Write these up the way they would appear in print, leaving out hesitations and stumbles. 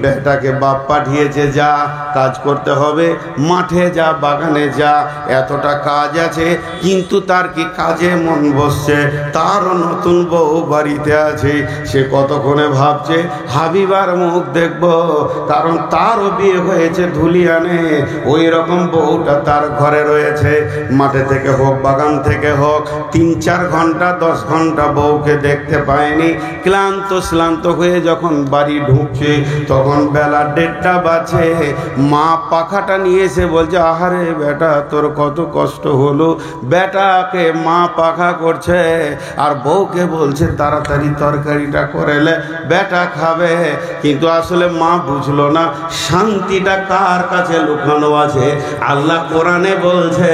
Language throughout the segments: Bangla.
বেটাকে বাপ পাঠিয়েছে, যা কাজ করতে হবে, মাঠে যা, বাগানে যা, এতটা কাজ আছে। কিন্তু তার কি কাজে মন বসছে? তারও নতুন বউ বাড়িতে আছে। সে কতক্ষণে ভাবছে হাবিবার মুখ দেখব, কারণ তারও বিয়ে হয়েছে ধুলিয়ানে। ওই রকম বউটা তার ঘরে রয়েছে। মাঠে থেকে হোক, বাগান থেকে হোক, 3-4 ঘন্টা 10 ঘন্টা বউকে দেখতে পায়নি। ক্লান্ত হয়ে যখন বাড়ি ঢুকছে, তখন বেলা 1:30 বাজে। মা পাখাটা নিয়ে এসে বলছে, আহারে বেটা, তোর কত কষ্ট হলো। বেটাকে মা পাখা করছে, আর বউকে বলছে তাড়াতাড়ি তরকারিটা করেলে বেটা খাবে। কিন্তু আসলে মা বুঝলো না শান্তিটা কার কাছে লুকানো আছে। আল্লাহ কোরআনে বলছে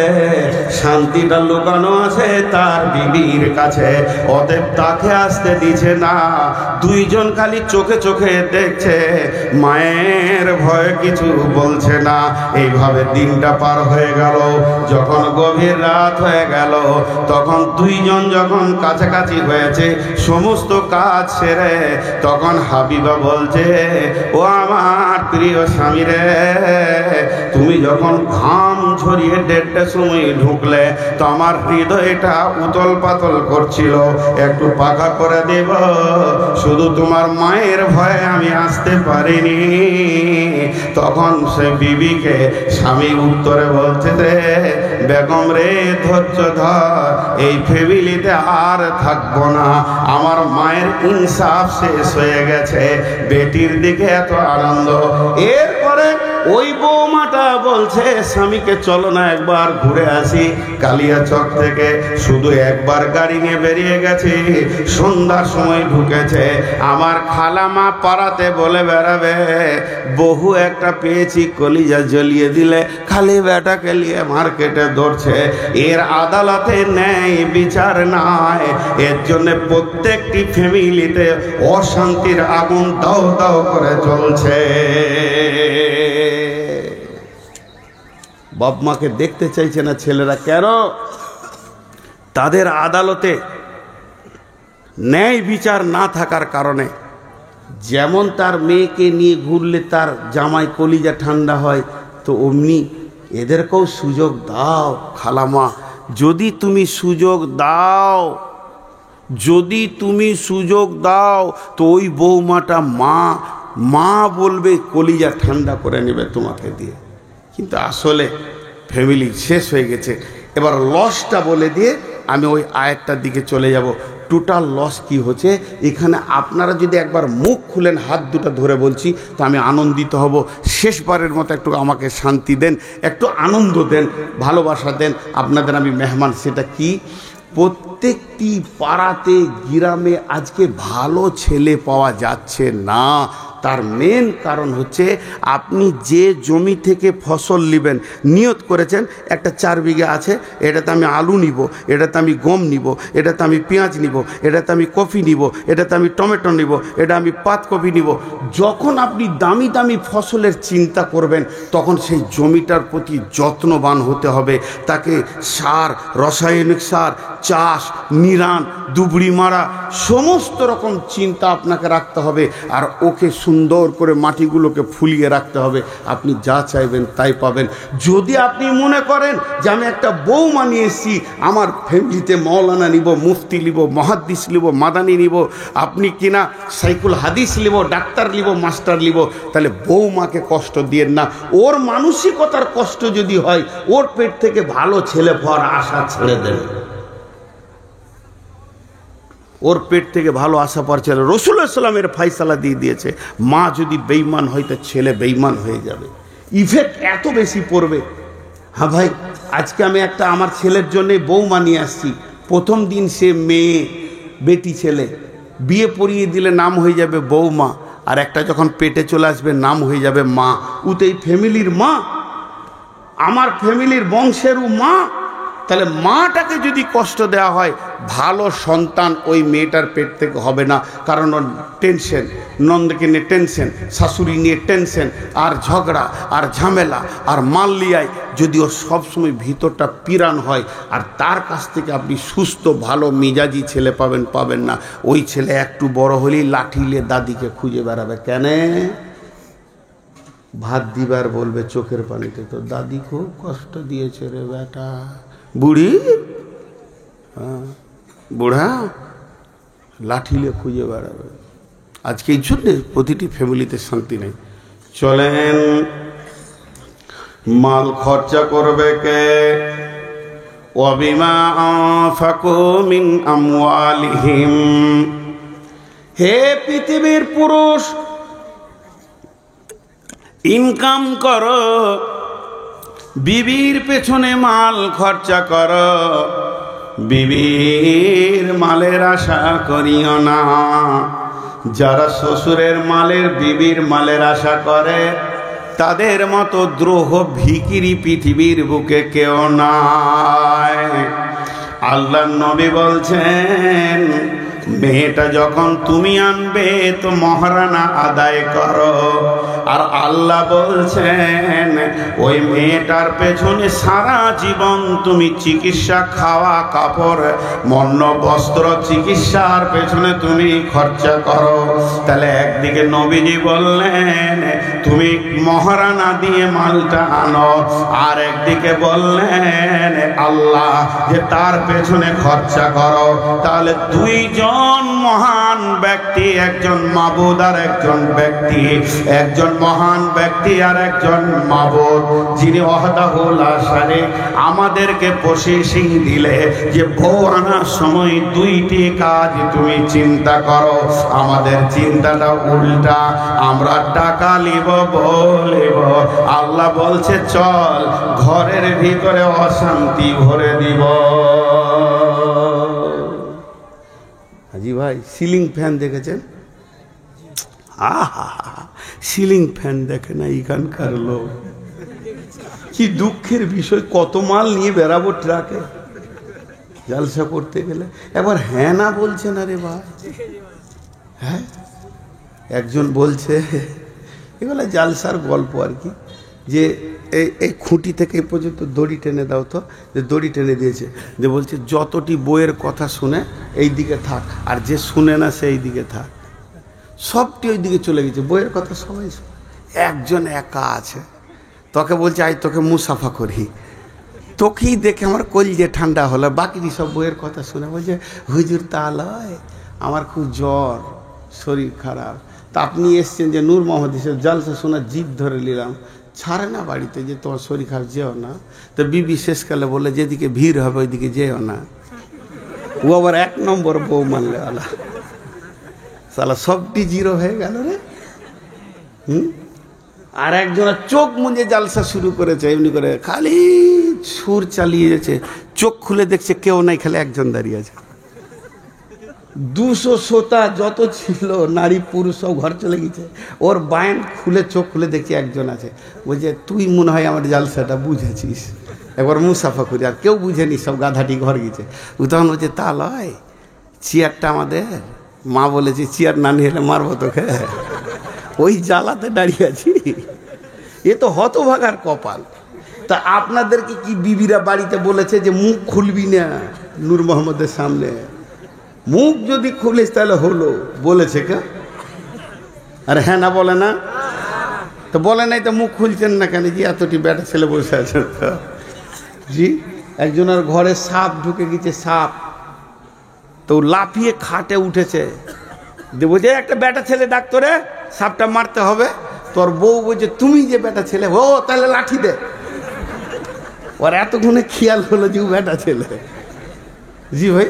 শান্তিটা লুকানো আছে তার বিবির কাছে। অতএব তাকে আসতে দিছে না। দুইজন খালি চোখে চোখে দেখছে, মায়ের ভয়ে কিছু বলছে না। এইভাবে দিনটা পার হয়ে গেল। যখন গভীর রাত হয়ে গেল, তখন দুইজন যখন কাছাকাছি হয়েছে, সমস্ত কাজ সেরে, তখন হাবিবা বলছে, ও আমার প্রিয় স্বামী রে, তুমি যখন ঘাম ঝরিয়ে 1:30টার সময় ঢুকলে, তো আমার হৃদয়টা উতল পাতল করছিল, একটু পাখা করে দেব। শুধু তোমার মায়ের ভয়ে আমি আসতে পারিনি। তখন সে বিবিকে স্বামী উত্তরে বলছে, রে বেগম রে, ধৈর্য ধর, এই ফ্যামিলিতে আর থাকবো না। আমার মায়ের ইনসাফ শেষ হয়ে গেছে। বেটির দিকে এত আনন্দ। এরপরে ওই বৌমাটা বলছে স্বামীকে, চলো না একবার ঘুরে আসি কালিয়াচক থেকে। শুধু একবার গাড়ি নিয়ে বেরিয়ে গেছে, সন্ধ্যার সময় ঢুকেছে। আমার খালামা পাড়াতে বলে বেড়াবে, বহু একটা পেয়েছি, কলিজা জ্বলিয়ে দিলে, খালি বেটাকে নিয়ে মার্কেটে দৌড়ছে। এর আদালতে ন্যায় বিচার নাই। এর জন্য প্রত্যেকটি ফ্যামিলিতে অশান্তির আগুন দাও দাও করে জ্বলছে। বাপ মাকে দেখতে চাইছে না ছেলেরা। কেন? তাদের আদালতে ন্যায় বিচার না থাকার কারণে। যেমন তার মেয়েকে নিয়ে ঘুরলে তার জামাই কলিজা ঠান্ডা হয়, তো অমনি এদেরকেও সুযোগ দাও খালামা। যদি তুমি সুযোগ দাও, যদি তুমি সুযোগ দাও, তো ওই বৌমাটা মা বলবে, কলিজা ঠান্ডা করে নেবে তোমাকে দিয়ে। কিন্তু আসলে ফ্যামিলি শেষ হয়ে গেছে। এবার লসটা বলে দিয়ে আমি ওই আয়াতটার দিকে চলে যাব। টোটাল লস কি হচ্ছে এখানে। আপনারা যদি একবার মুখ খুলেন, হাত দুটো ধরে বলছি, তো আমি আনন্দিত হব। শেষবারের মতো একটু আমাকে শান্তি দেন, একটু আনন্দ দেন, ভালোবাসা দেন। আপনাদের আমি মেহমান। সেটা কি? প্রত্যেকটি পাড়াতে, গ্রামে আজকে ভালো ছেলে পাওয়া যাচ্ছে না। তার মেন কারণ হচ্ছে, আপনি যে জমি থেকে ফসল নেবেন, নিয়ত করেছেন একটা 4 বিঘা আছে, এটাতে আমি আলু নিব, এটাতে আমি গম নিব, এটাতে আমি পেঁয়াজ নিব, এটাতে আমি কফি নিব, এটাতে আমি টমেটো নিব, এটা আমি পাতকপি নিব। যখন আপনি দামি দামি ফসলের চিন্তা করবেন, তখন সেই জমিটার প্রতি যত্নবান হতে হবে। তাকে সার, রাসায়নিক সার, চাষ, নিরান, দুবড়ি মারা, সমস্ত রকম চিন্তা আপনাকে রাখতে হবে। আর ওকে সুন্দর করে মাটিগুলোকে ফুলিয়ে রাখতে হবে। আপনি যা চাইবেন তাই পাবেন। যদি আপনি মনে করেন যে আমি একটা বউ মানিয়ে এসেছি, আমার ফ্যামিলিতে মৌলানা নিব, মুফতি নিব, মহাদ্দিস নিব, মাদানি নিব, আপনি কিনা সাইকুল হাদিস নিব, ডাক্তার নিব, মাস্টার নিব, তাহলে বৌমাকে কষ্ট দিয়েন না। ওর মানসিকতার কষ্ট যদি হয়, ওর পেট থেকে ভালো ছেলে পাওয়ার আশা ছেড়ে দেন। ওর পেট থেকে ভালো আশা পাওয়ার ছেলে, রাসূলুল্লাহ সাল্লাল্লাহু আলাইহি ওয়াসাল্লামের ফায়সালা দিয়ে দিয়েছে। মা যদি বেঈমান হয়, তো ছেলে বেঈমান হয়ে যাবে। ইফেক্ট এত বেশি পড়বে। হ্যাঁ ভাই, আজকে আমি একটা আমার ছেলের জন্য বৌমা নিয়ে আসছি। প্রথম দিন সে মেয়ে, বেটি ছেলে, বিয়ে পড়িয়ে দিলে নাম হয়ে যাবে বৌমা, আর একটা যখন পেটে চলে আসবে নাম হয়ে যাবে মা। উতেই ফ্যামিলির মা, আমার ফ্যামিলির বংশেরও মা। তাহলে মাটাকে যদি কষ্ট দেওয়া হয়, ভালো সন্তান ওই মেয়েটার পেট থেকে হবে না। কারণ ওর টেনশন, নন্দকে নিয়ে টেনশন, শাশুড়ি নিয়ে টেনশন, আর ঝগড়া, আর ঝামেলা, আর মাল্লিয়ায়। যদি ওর সবসময় ভিতরটা পিরান হয়, আর তার কাছ থেকে আপনি সুস্থ ভালো মিজাজি ছেলে পাবেন না। ওই ছেলে একটু বড় হলেই লাঠি নিয়ে দাদিকে খুঁজে বেড়াবে। কেন? ভাত দিবার বলবে চোখের পানিতে, তো দাদি খুব কষ্ট দিয়েছে রে বেটা। বুড়ি, বুড়া লাঠিলে খুঁজে বেড়াবে। আজকে এই জন্যে প্রতিটি ফ্যামিলিতে শান্তি নেই। চলেন, মাল খরচা করবে কে? ওয়াবিমা আনফাকু মিন আমওয়ালিহিম। হে পৃথিবীর পুরুষ, ইনকাম করো, বিবির পেছনে মাল খরচা করো, বিবির মালের আশা করিও না। যারা শ্বশুরের মালের, বিবির মালের আশা করে, তাদের মতো দ্রোহ ভিখিরি পৃথিবীর বুকে কেউ নাই। আল্লাহর নবী বলছেন, মেয়েটা যখন তুমি আনবে তো মহারানা আদায় করো। আর আল্লাহ বলছেন, ওই মেয়েটার পেছনে সারা জীবন তুমি চিকিৎসা, খাওয়া, কাপড়, মন্ন, বস্ত্র, চিকিৎসার পেছনে তুমি খরচা করো। তাহলে একদিকে নবীজি বললেন তুমি মহারানা দিয়ে মালটা আনো, আর একদিকে বললেন আল্লাহ যে তার পেছনে খরচা করো। তাহলে দুইজন মহান ব্যক্তি, একজন মাবুদ আর একজন ব্যক্তি, একজন মহান ব্যক্তি আর একজন মাবুদ, যিনি ওয়াহদাহু লা শারীক, আমাদেরকে পজিশন দিলে যে বউ আনার সময় দুইটি কাজ তুমি চিন্তা করো। আমাদের চিন্তাটা উল্টা, আমরা টাকা লিব বলিব। আল্লাহ বলছে চল ঘরের ভিতরে অশান্তি ভরে দিব। জি ভাই, সিলিং ফ্যান দেখেছেন? আহা, সিলিং ফ্যান দেখে না এখানকার লোক। কি দুঃখের বিষয়, কত মাল নিয়ে বেড়াবো ট্রাকে জালসা করতে গেলে। একবার হ্যাঁ না বলছে না রে ভাই। হ্যাঁ, একজন বলছে, এগুলো জালসার গল্প আর কি, যে এই খুঁটি থেকে এই পর্যন্ত দড়ি টেনে দাও তো, যে দড়ি টেনে দিয়েছে, যে বলছে যতটি বইয়ের কথা শুনে এই দিকে থাক, আর যে শুনে না সেই দিকে থাক। সবটি ওই দিকে চলে গেছে, বইয়ের কথা সবাই। একজন একা আছে, তোকে বলছে আই তোকে মুসাফা করি, তোকেই দেখে আমার কলিজে ঠান্ডা হলো। বাকি সব বইয়ের কথা শুনে বলছে হুজুর তা লয়, আমার খুব জ্বর, শরীর খারাপ। তা আপনি এসছেন যে নূর মোহাম্মদ হিসেবে জালসা শোনার জিদ ধরে নিলাম, ছাড়ে না বাড়িতে যে তোমার শরীর খারাপ, যেও না। তো বিবি শেষকালে বললে যেদিকে ভিড় হবে ওইদিকে যেও না। ও আবার 1 নম্বর বউ মানলে আলা, সালা সবটি জিরো হয়ে গেল রে। আর একজনের চোখ মুজে জালসা শুরু করেছে, এমনি করে খালি সুর চালিয়ে যাচ্ছে, চোখ খুলে দেখছে কেউ নাই, খালি একজন দাঁড়িয়ে আছে। 200 শ্রোতা যত ছিল নারী পুরুষ সব ঘর চলে গেছে, ওর বায়ান খুলে চোখ খুলে দেখছি একজন আছে। বলছে তুই মনে হয় আমার জালসাটা বুঝেছিস, একবার মুসাফা করি। আর কেউ বুঝেনি, সব গাধাটি ঘর গেছে। ও তখন বলছে তা লয়, চেয়ারটা আমাদের, মা বলেছে চেয়ার না নিয়ে এলে মারবো তোকে, ওই জ্বালাতে দাঁড়িয়ে আছি। এ তো হতভাগার কপাল। তা আপনাদেরকে কি বিবিরা বাড়িতে বলেছে যে মুখ খুলবি না নূর মোহাম্মদের সামনে? মুখ যদি খুলিস তাহলে হলো, বলেছে কে? আরে হ্যাঁ না বলে না তো, বলে নাই তো মুখ খুলছেন না কেন? জি এতটি বেটা ছেলে বসে আছেন তো। জি একজনের ঘরে সাপ ঢুকে গেছে, সাপ তো লাফিয়ে খাটে উঠেছে, বলছে একটা বেটা ছেলে ডাক্তারে সাপটা মারতে হবে। তোর বউ বলছে তুমি যে বেটা ছেলে, ও তাহলে লাঠি দে। ওর এতক্ষণে খেয়াল হলো যে ও বেটা ছেলে। জি ভাই,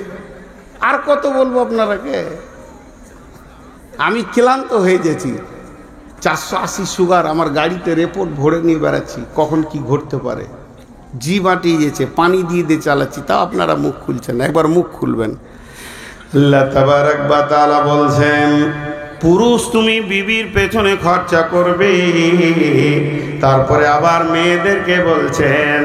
আর কত বলবো আপনারাকে, আমি ক্লান্ত হয়ে গেছি। 480 সুগার, আমার গাড়িতে রিপোর্ট ভরে নিয়ে বেড়াচ্ছি, কখন কি ঘটতে পারে। জি বাটিয়ে গেছে, পানি দিয়ে দিয়ে চালাচ্ছি, তাও আপনারা মুখ খুলছেন না। একবার মুখ খুলবেন। আল্লাহ তাবারক ওয়া তাআলা বলছেন পুরুষ তুমি বিবির পেছনে খরচা করবে। তারপরে আবার মেয়েদেরকে বলছেন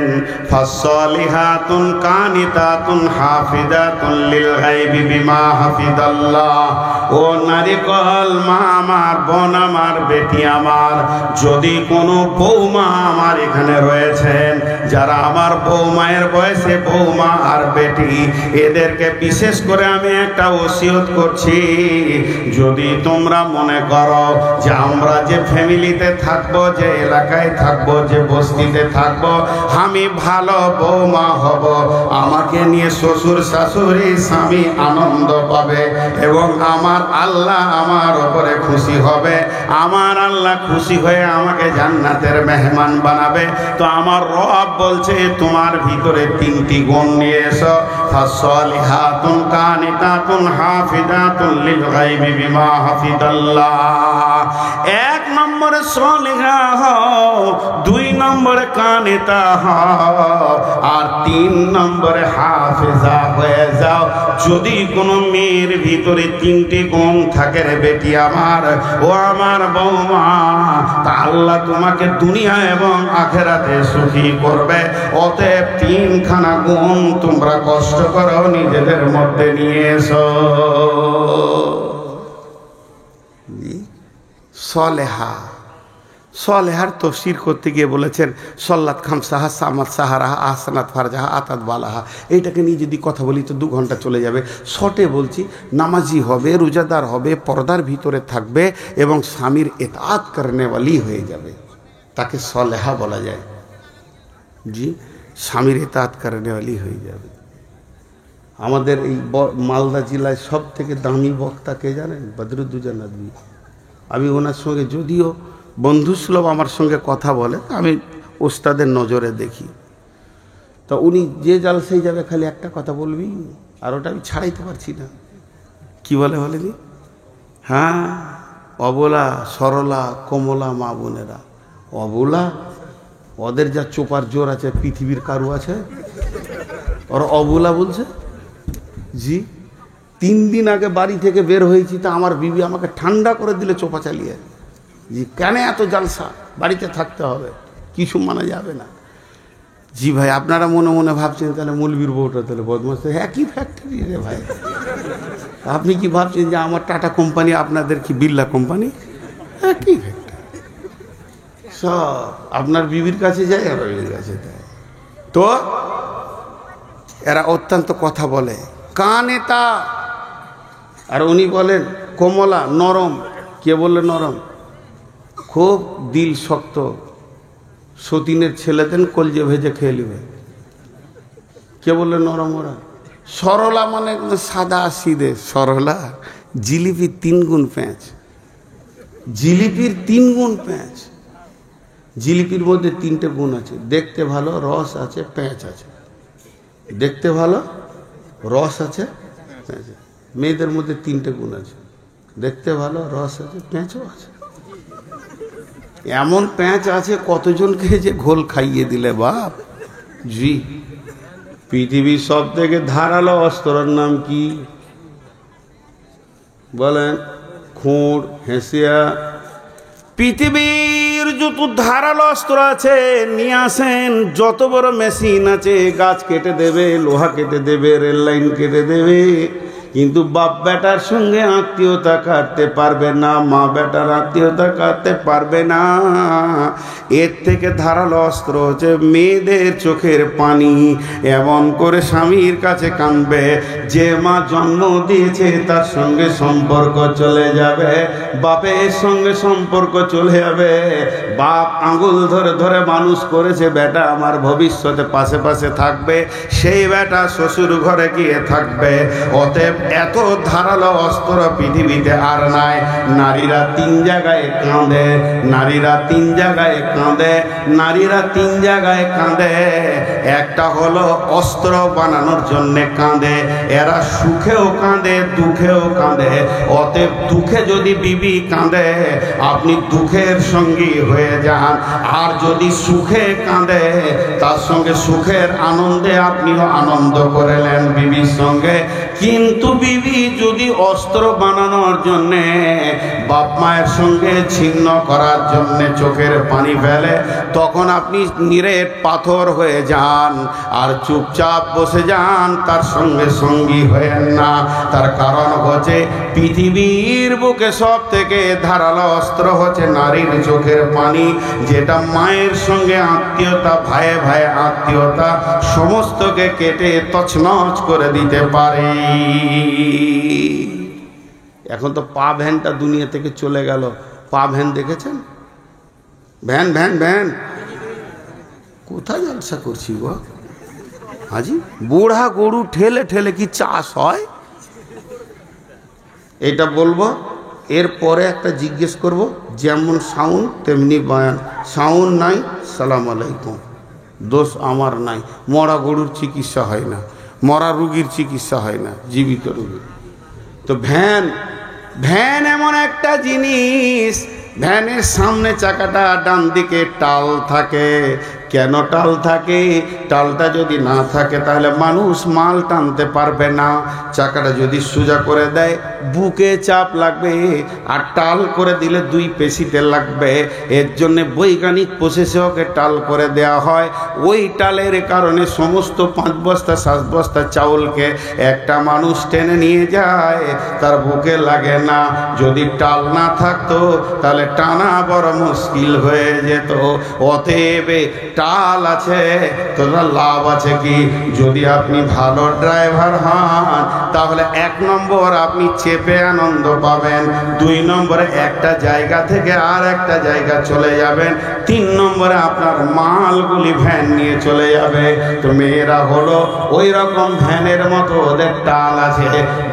ফাসসালিহাতুন কানিতাতুন হাফিজাতুন লিল গায়বি বিমা হাফিজাল্লাহ। ও নারীকল মা আমার, বোন আমার, বেটি আমার, যদি কোনো বৌমা আমার এখানে রয়েছেন যারা আমার বৌমায়ের বয়সে বৌমা আর বেটি, এদেরকে বিশেষ করে আমি একটা ওসিয়ত করছি, যদি তোমরা তোমরা মনে করো যে আমরা যে ফ্যামিলিতে থাকবো, যে এলাকায় থাকবো, যে বস্তিতে থাকবো, আমি ভালো বৌমা হব, আমাকে নিয়ে শ্বশুর শাশুড়ি স্বামী আনন্দ পাবে এবং আমার আল্লাহ আমার উপরে খুশি হবে, আমার আল্লাহ খুশি হয়ে আমাকে জান্নাতের মেহমান বানাবে। তো আমার রব বলছে তোমার ভিতরে তিনটি গুণ নিয়ে এসো, ফাসলিহাতুন কানিতাতুন হাফিজাতুন লিল গায়বি বিমা হাফিজাল্লাহ। এক নম্বরে সলিহা হও, দুই নম্বরে কানিতা হও, আর তিন নম্বরে হাফেজা হয়ে যাও। যদি কোনো মেয়ের ভিতরে তিনটি গুণ থাকে রে বেটি আমার, ও আমার বৌমা, তা আল্লাহ তোমাকে দুনিয়া এবং আখেরাতে সুখী করবে। অতএব তিনখানা গুণ তোমরা কষ্ট করো নিজেদের মধ্যে নিয়ে এসো। সলেহা, সলেহার তফসির করতে গিয়ে বলেছেন সল্লাত খামসাহা সামাত সাহারাহা আহসানাত ফারজাহা আতাত বালাহা। এইটাকে নিয়ে যদি কথা বলি তো 2 ঘন্টা চলে যাবে। শর্টে বলছি, নামাজি হবে, রোজাদার হবে, পর্দার ভিতরে থাকবে এবং স্বামীর এতাত করনেওয়ালি হয়ে যাবে, তাকে সলেহা বলা যায়। জি, স্বামীর এতাত করনেওয়ালি হয়ে যাবে। আমাদের এই মালদা জেলায় সব থেকে দামি বক্তা কে জানেন? বদরুদ্দোজা নদভী। আমি ওনার সঙ্গে যদিও বন্ধুসুলভ আমার সঙ্গে কথা বলে, আমি ওস্তাদের নজরে দেখি, তো উনি যে জালসায় যাবে খালি একটা কথা বলবি, আর ওটা আমি ছাড়াইতে পারছি না। কি বলে বলেনি? হ্যাঁ, অবলা সরলা কমলা মা বোনেরা, অবলা, ওদের যা চোপার জোর আছে পৃথিবীর কারু আছে, ওরা অবলা বলছে। জি, 3 দিন আগে বাড়ি থেকে বের হয়েছি, তা আমার বিবি আমাকে ঠান্ডা করে দিলে চোপা চালিয়ে। জি, কেন এত জালসা, বাড়িতে থাকতে হবে, কিছু মানা যাবে না। জি ভাই, আপনারা মনে মনে ভাবছেন তাহলে মৌলবীর বউটা তাহলে বদমাস। একই ফ্যাক্টরি রে ভাই। আপনি কি ভাবছেন যে আমার টাটা কোম্পানি আপনাদের কি বিড়লা কোম্পানি? একই ফ্যাক্টরি, সব আপনার বিবির কাছে যায়, আমার বিবির কাছে যায়। তো এরা অত্যন্ত কথা বলে, কানে তা, আর উনি বলেন কমলা, নরম। কে বললে নরম? খুব দিল শক্ত, সতীনের ছেলেদের কলজে ভেজে খেয়ে নেবে। কে বললে নরম? ওরা সরলা, মানে সাদা সিধে সরলা। জিলিপির 3 গুণ পেঁচ, জিলিপির 3 গুণ পেঁচ। জিলিপির মধ্যে 3টে গুণ আছে, দেখতে ভালো, রস আছে, পেঁচ আছে। দেখতে ভালো, রস আছে, পেঁচ আছে। মেয়েদের মধ্যে 3টে গুণ আছে, দেখতে ভালো, রস আছে, পেঁচও আছে। এমন পেঁচ আছে কতজনকে যে ঘোল খাইয়ে দিলে বাপ। জি, পৃথিবীর সব থেকে ধারালো অস্ত্রের নাম কি বলেন? খুঁড়, হেঁসিয়া। পৃথিবীর যত ধারালো অস্ত্র আছে নিয়ে আসেন, যত বড় মেশিন আছে, গাছ কেটে দেবে, লোহা কেটে দেবে, রেল লাইন কেটে দেবে, কিন্তু বাপ বেটার সঙ্গে আত্মীয়তা কাটতে পারবে না, মা বেটার আত্মীয়তা কাটতে পারবে না। এর থেকে ধারালো অস্ত্র হচ্ছে মেয়েদের চোখের পানি। এমন করে স্বামীর কাছে কাঁদবে, যে মা জন্ম দিয়েছে তার সঙ্গে সম্পর্ক চলে যাবে, বাপের সঙ্গে সম্পর্ক চলে যাবে। বাপ আঙুল ধরে ধরে মানুষ করেছে, বেটা আমার ভবিষ্যতে পাশে পাশে থাকবে, সেই বেটা শ্বশুর ঘরে গিয়ে থাকবে। অতএব এত ধারালো অস্ত্র পৃথিবীতে আর নাই। নারীরা 3 জায়গায় কাঁদে, নারীরা 3 জায়গায় কাঁদে, নারীরা 3 জায়গায় কাঁদে। একটা হলো অস্ত্র বানানোর জন্য কাঁদে, এরা সুখেও কাঁদে, দুঃখেও কাঁদে। অতএব দুঃখে যদি বিবি কাঁদে, আপনি দুঃখের সঙ্গী হয়ে যান, আর যদি সুখে কাঁদে, তার সঙ্গে সুখের আনন্দে আপনিও আনন্দ করে নেন বিবির সঙ্গে। কিন্তু বিবি যদি অস্ত্র বানানোর জন্যে, বাপ মায়ের সঙ্গে ছিন্ন করার জন্যে চোখের পানি ফেলে, তখন আপনি নিরেট পাথর হয়ে যান আর চুপচাপ বসে যান, তার সঙ্গে সঙ্গী হয়েন না। তার কারণ হচ্ছে পৃথিবীর বুকে সব থেকে ধারালো অস্ত্র হচ্ছে নারীর চোখের পানি, যেটা মায়ের সঙ্গে আত্মীয়তা, ভাইয়ে ভাইয়ে আত্মীয়তা সমস্তকে কেটে তছনছ করে দিতে পারে। এখন তো পা ভ্যানটা দুনিয়া থেকে চলে গেল। পা ভ্যান দেখেছেন? ভ্যান ভ্যান ভ্যান কোথায় জলসা করছি গো হাজি? বুড়া গরু ঠেলে ঠেলে কি চাষ হয়? এটা বলবো, এরপরে একটা জিজ্ঞেস করব, যেমন সাউন্ড তেমনি বয়ান। সাউন্ড নাই, সালাম আলাইকুম। দোষ আমার নাই। মরা গরুর চিকিৎসা হয় না, মরা রুগীর চিকিৎসা হয় না, জীবিত রুগী। তো ভ্যান, ভ্যান এমন একটা জিনিস, ভ্যানের সামনে চাকাটা ডান দিকে টাল থাকে। কেন টাল থাকে? টালটা যদি না থাকে তাহলে মানুষ মাল টানতে পারবে না। চাকাটা যদি সোজা করে দেয় বুকে চাপ লাগবে, আর টাল করে দিলে দুই পেশিতে লাগবে। এর জন্য বৈজ্ঞানিক প্রসেসে ওকে টাল করে দেওয়া হয়। ওই টালের কারণে সমস্ত 5 বস্তা 7 বস্তা চাউলকে একটা মানুষ টেনে নিয়ে যায়, তার বুকে লাগে না। যদি টাল না থাকতো তাহলে টানা বড় মুশকিল হয়ে যেত। অতএব টাল আছে তোরা লাভ আছে কি? যদি আপনি ভালো ড্রাইভার হন তাহলে 1 নম্বর আপনি চেপে আনন্দ পাবেন, 2 নম্বরে একটা জায়গা থেকে আর একটা জায়গা চলে যাবেন, 3 নম্বরে আপনার মালগুলি ভ্যান নিয়ে চলে যাবে। তো মেয়েরা হলো ওই রকম ভ্যানের মতো, ওদের টাল আছে।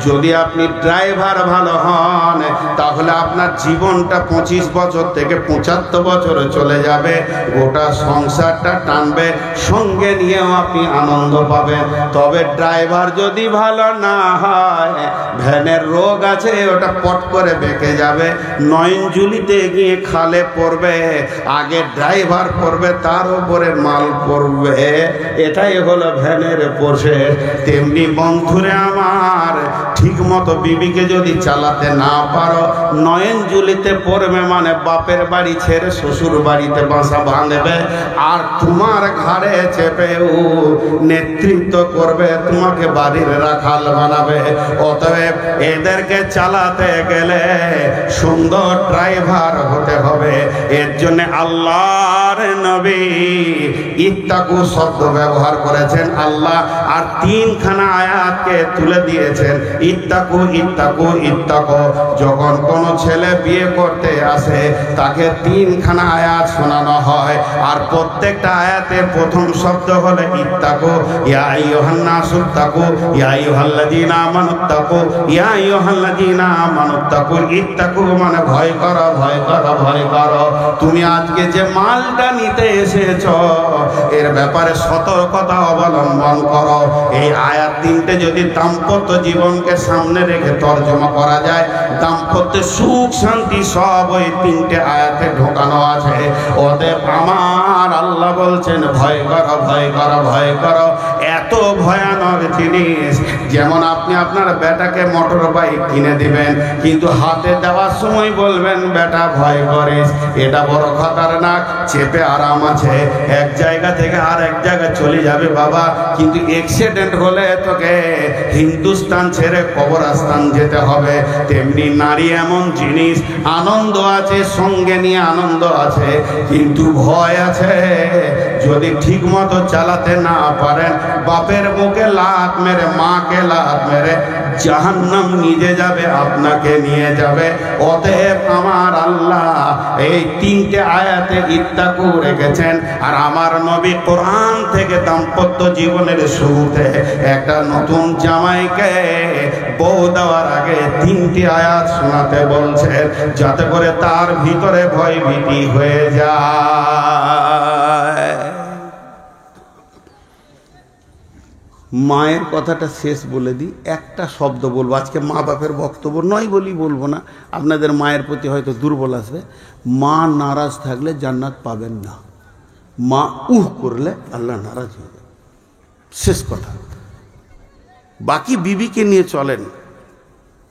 যদি আপনি ড্রাইভার ভালো হন তাহলে আপনার জীবনটা 25 বছর থেকে 75 বছরে চলে যাবে। গোটা সংসারটা টানবে, সঙ্গে নিয়েও আপনি আনন্দ পাবেন। তবে ড্রাইভার যদি ভালো না হয়, ভ্যানের রোগ আছে, ওটা পট করে বেঁকে যাবে, নয়নজুলিতে গিয়ে খালে পড়বে, আগে ড্রাইভার পড়বে, তার উপরে মাল পড়বে। এটাই হলো ভ্যানের প্রসেস। তেমনি বন্ধুরে আমার, ঠিক মতো বিবিকে যদি চালাতে না পারো, নয়নজুলিতে পড়বে মানে বাপের বাড়ি ছেড়ে শ্বশুর বাড়িতে বাসা বাঁধবে, আর তোমার ঘাড়ে চেপেও নেতৃত্ব করবে, তোমাকে বাড়ির রাখাল বানাবে। অতএব এদেরকে চালাতে গেলে সুন্দর ড্রাইভার হতে হবে। এর জন্য আল্লাহর নবী ইত্তাকু শব্দ ব্যবহার করেছেন আল্লাহ, আর 3খানা আয়াতকে তুলে দিয়েছেন, ইত্তাকু ইত্তাকু ইত্তাকু। যখন কোনো ছেলে বিয়ে করতে আসে তাকে 3খানা আয়াত শোনানো হয়, আর প্রত্যেকটা আয়াতের প্রথম শব্দ হলো ইত্তাকু। ইয়া আইয়ুহান নাসু ইত্তাকু, ইয়া আইয়ুহাল্লাযীনা আমানুত্তাকু, ইয়া আইয়ুহাল্লাযীনা আমানুত্তাকু। ইত্তাকু মানে ভয় করো, ভয় করো, ভয় করো। তুমি আজকে যে মালটা নিতে এসেছো এর ব্যাপারে সতর্কতা অবলম্বন করো। এই আয়াত 3টে যদি দাম্পত্য জীবনকে সামনে রেখে তর্জমা করা যায়, দাম্পত্য সুখ শান্তি সব ওই 3টে আয়াতে ঢোকানো আছে। অতএব আমার আল্লাহ বলছেন ভয় করো, ভয় করো, ভয় করো। এত ভয়ানক জিনিস, যেমন আপনি আপনার বেটাকে মোটর বাইক কিনে দিবেন, কিন্তু হাতে দেওয়ার সময় বলবেন বেটা ভয় করিস, এটা বড় খতরনাক। চেপে আরাম আছে, এক জায়গা থেকে আর এক জায়গায় চলে যাবে বাবা, কিন্তু অ্যাক্সিডেন্ট হলে তোকে হিন্দুস্তান ছেড়ে কবরস্থান যেতে হবে। তেমনি নারী এমন জিনিস, আনন্দ আছে, সঙ্গে নিয়ে আনন্দ আছে, কিন্তু ভয় আছে। যদি ঠিক মতো চালাতে না পারেন, বাপের মুখে লাত মেরে, মাকে লাত মেরে জাহান্নাম নিজে যাবে, আপনাকে নিয়ে যাবে। অতএব আমার আল্লাহ এই 3টে আয়াতে ইত্তাকু রেখেছেন। আর আমার নবী কোরআন থেকে দাম্পত্য জীবনের শুরুতে একটা নতুন জামাইকে বউ দেওয়ার আগে 3টি আয়াত শোনাতে বলছেন, যাতে করে তার ভিতরে ভয় ভীতি হয়ে যায়। মায়ের কথাটা শেষ বলে দিই, একটা শব্দ বলবো। আজকে মা বাপের বক্তব্য নয় বলি বলবো না, আপনাদের মায়ের প্রতি হয়তো দুর্বল আসবে। মা নারাজ থাকলে জান্নাত পাবেন না, মা করলে আল্লাহ নারাজ হয়ে যাবে, শেষ কথা। বাকি বিবিকে নিয়ে চলেন,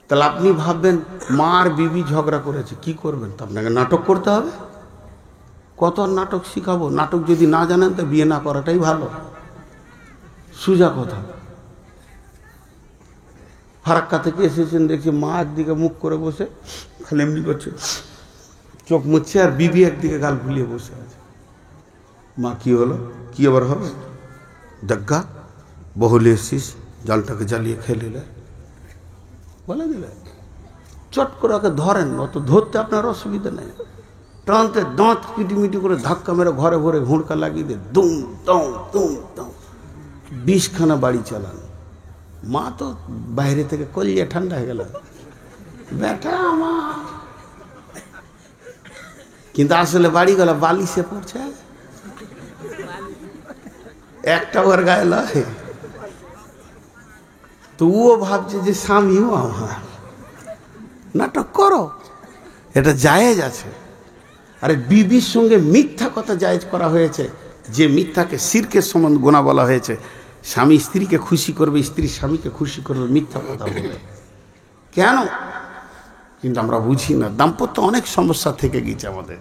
তাহলে আপনি ভাববেন মা আর বিবি ঝগড়া করেছে, কি করবেন? তো আপনাকে নাটক করতে হবে। কত নাটক শিখাবো? নাটক যদি না জানেন তো বিয়ে না করাটাই ভালো, সোজা কথা। ফারাক্কা থেকে এসেছেন, দেখছি মা একদিকে মুখ করে বসে খালি এমনি করছে, চোখ মুছছে, আর বিবি একদিকে গাল ফুলিয়ে বসে আছে। মা কি হলো? কি আবার হবে? দগ্গা বহুলে এসছিস, জালটাকে জ্বালিয়ে খেয়ে নিলে, বলে দিলে চট করে ওকে ধরেন, অত ধরতে আপনার অসুবিধা নেই, টানতে দাঁত কিটিমিটি করে ধাক্কা মেরে ঘরে ভরে হুঁড়কা লাগিয়ে দিয়ে দুম দম দুম দম 20খানা বাড়ি চালান। মা তো বাইরে থেকে কলিয়ে ঠান্ডা হয়ে গেল, বেটা আমার। কিন্তু আসলে বাড়িগুলো বালিশে পড়ছে, একটা ওর গায়ে লয়। তো ও ভাবছে যে স্বামীও আমার, নাটক করো, এটা জায়েজ আছে। আরে বিবির সঙ্গে মিথ্যা কথা জায়েজ করা হয়েছে, যে মিথ্যাকে শিরকের সমান গুনাহ বলা হয়েছে। স্বামী স্ত্রীকে খুশি করবে, স্ত্রী স্বামীকে খুশি করবে মিথ্যা কথা বলে, কেন? কিন্তু আমরা বুঝি না, দাম্পত্য অনেক সমস্যা থেকে গেছে আমাদের।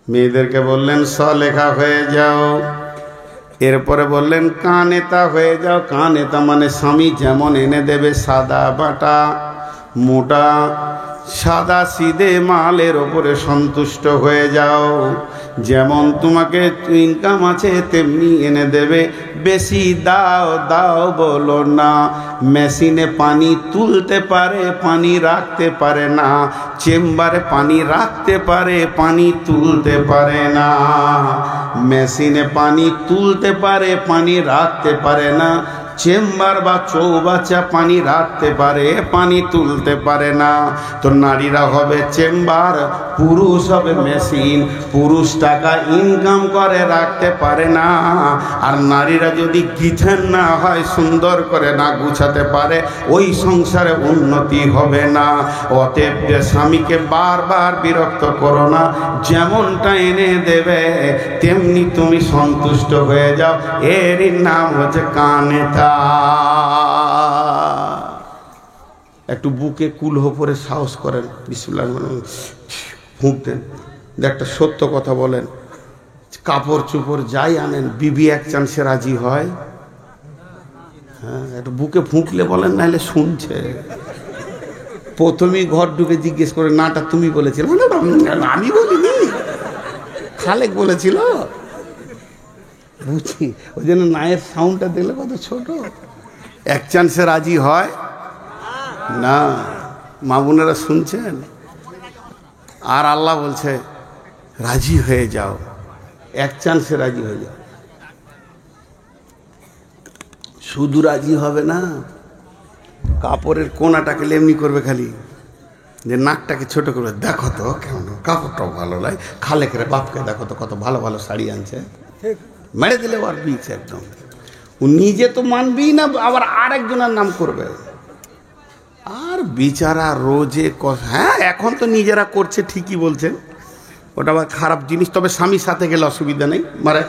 মেয়েদেরকে বললেন সলেখা হয়ে যাও, এরপরে বললেন কানেতা হয়ে যাও। কানেতা মানে স্বামী যেমন এনে দেবে সাদা বাটা মোটা সাদা সিধে মালের ওপরে সন্তুষ্ট হয়ে যাও। যেমন তোমাকে ইনকাম আছে তেমনি এনে দেবে, বেশি দাও দাও বলো না। মেশিনে পানি তুলতে পারে, পানি রাখতে পারে না। চেম্বারে পানি রাখতে পারে, পানি তুলতে পারে না। মেশিনে পানি তুলতে পারে, পানি রাখতে পারে না। চেম্বার বা চৌবাচ্চা পানি রাখতে পারে, পানি তুলতে পারে না। তো নারীরা হবে চেম্বার, পুরুষ হবে মেশিন। পুরুষ টাকা ইনকাম করে রাখতে পারে না, আর নারীরা যদি গিঠেন না হয়, সুন্দর করে না গুছাতে পারে, ওই সংসারে উন্নতি হবে না। অতএব স্বামীকে বারবার বিরক্ত করো না, যেমনটা এনে দেবে তেমনি তুমি সন্তুষ্ট হয়ে যাও। এরই নাম হচ্ছে কানেতা। একটু বুকে কুলহ পরে সাহস করেন, বিসমিল্লাহ ফুঁক দেন, একটা সত্য কথা বলেন। কাপড় চোপড় যাই আনেন, বিবি এক চান্সে রাজি হয়? হ্যাঁ, একটু বুকে ফুঁকলে বলেন, নাহলে শুনছে। প্রথমেই ঘর ঢুকে জিজ্ঞেস করে, নাটা তুমি বলেছিলে? আমি বলিনি, খালেক বলেছিল। বুঝছি, ওই জন্য নায়ের সাউন্ডটা দিলে কত ছোট। এক চান্সে রাজি হয় না। মা বোনেরা শুনছেন? আর আল্লাহ বলছে রাজি হয়ে যাও, এক চান্সে রাজি হয়ে যাও। শুধু রাজি হবে না, কাপড়ের কোনাটাকে এমনি করবে, খালি যে নাকটাকে ছোট করবে, দেখো তো কেমন কাপড়টাও ভালো লাগে। খালেকের বাপকে দেখো তো কত ভালো ভালো শাড়ি আনছে, মেরে দিলে আর বিচ একদম। ও নিজে তো মানবেই না, আবার আরেকজনের নাম করবে। আর বিচারা রোজে, হ্যাঁ এখন তো নিজেরা করছে, ঠিকই বলছেন, ওটা আবার খারাপ জিনিস। তবে স্বামীর সাথে গেলে অসুবিধা নেই, মানে